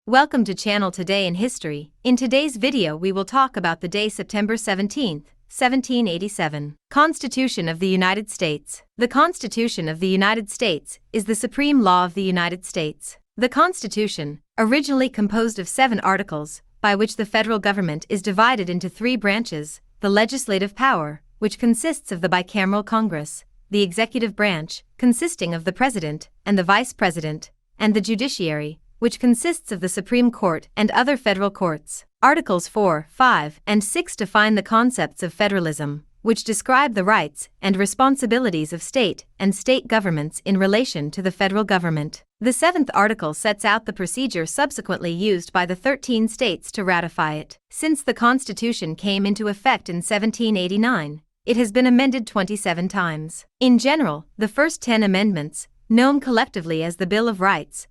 Welcome to Channel Today in History. In today's video we will talk about the day September 17, 1787. Constitution of the United States. The Constitution of the United States is the supreme law of the United States. The Constitution, originally composed of 7 articles, by which the federal government is divided into 3 branches: the legislative power, which consists of the bicameral Congress, the executive branch, consisting of the President and the Vice President, and the judiciary, which consists of the Supreme Court and other federal courts. Articles 4, 5, and 6 define the concepts of federalism, which describe the rights and responsibilities of state and state governments in relation to the federal government. The 7th article sets out the procedure subsequently used by the 13 states to ratify it. Since the Constitution came into effect in 1789, it has been amended 27 times. In general, the first 10 amendments, known collectively as the Bill of Rights,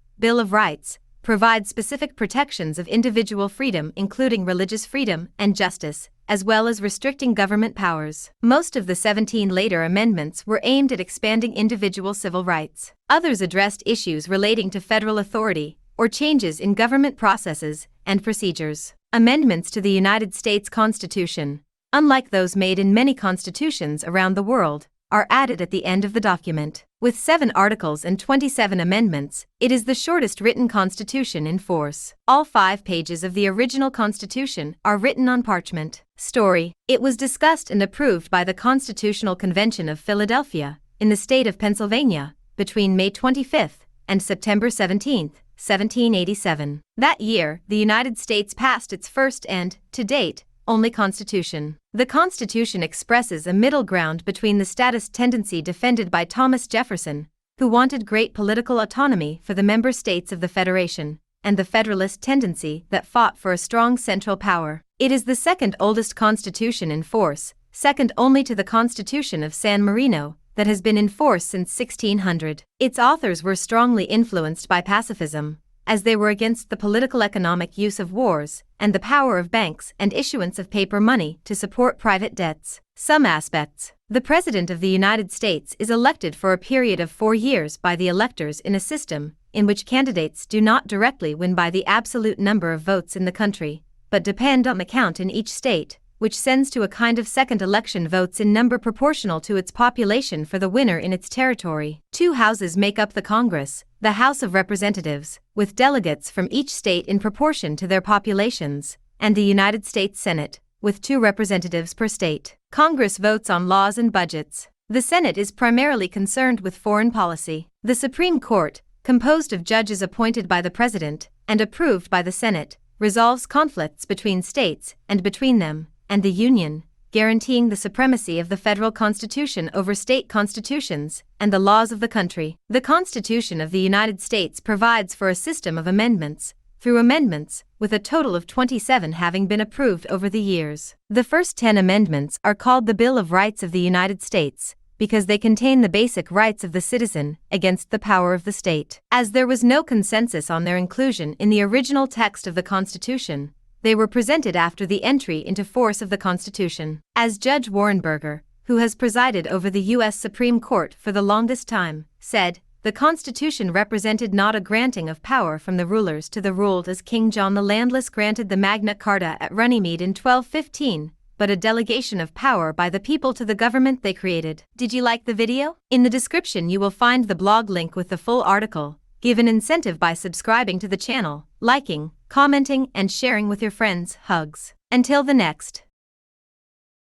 provide specific protections of individual freedom, including religious freedom and justice, as well as restricting government powers. Most of the 17 later amendments were aimed at expanding individual civil rights. Others addressed issues relating to federal authority or changes in government processes and procedures. Amendments to the United States Constitution, unlike those made in many constitutions around the world, are added at the end of the document. With 7 articles and 27 amendments, it is the shortest written constitution in force. All 5 pages of the original Constitution are written on parchment. Story. It was discussed and approved by the Constitutional Convention of Philadelphia, in the state of Pennsylvania, between May 25 and September 17, 1787. That year, the United States passed its first and, to date, only Constitution. The Constitution expresses a middle ground between the statist tendency defended by Thomas Jefferson, who wanted great political autonomy for the member states of the Federation, and the Federalist tendency that fought for a strong central power. It is the second oldest constitution in force, second only to the Constitution of San Marino, that has been in force since 1600. Its authors were strongly influenced by pacifism, as they were against the political economic use of wars and the power of banks and issuance of paper money to support private debts. Some aspects. The President of the United States is elected for a period of 4 years by the electors in a system in which candidates do not directly win by the absolute number of votes in the country, but depend on the count in each state, which sends to a kind of second election votes in number proportional to its population for the winner in its territory. 2 houses make up the Congress: the House of Representatives, with delegates from each state in proportion to their populations, and the United States Senate, with 2 representatives per state. Congress votes on laws and budgets. The Senate is primarily concerned with foreign policy. The Supreme Court, composed of judges appointed by the President and approved by the Senate, resolves conflicts between states and between them and the Union, guaranteeing the supremacy of the federal Constitution over state constitutions and the laws of the country. The Constitution of the United States provides for a system of amendments, through amendments, with a total of 27 having been approved over the years. The first 10 amendments are called the Bill of Rights of the United States, because they contain the basic rights of the citizen against the power of the state. As there was no consensus on their inclusion in the original text of the Constitution, they were presented after the entry into force of the Constitution. As Judge Warren Burger, who has presided over the U.S. Supreme Court for the longest time, said, "The Constitution represented not a granting of power from the rulers to the ruled as King John the Landless granted the Magna Carta at Runnymede in 1215, but a delegation of power by the people to the government they created." Did you like the video? In the description you will find the blog link with the full article. Give an incentive by subscribing to the channel, liking, commenting, and sharing with your friends. Hugs. Until the next.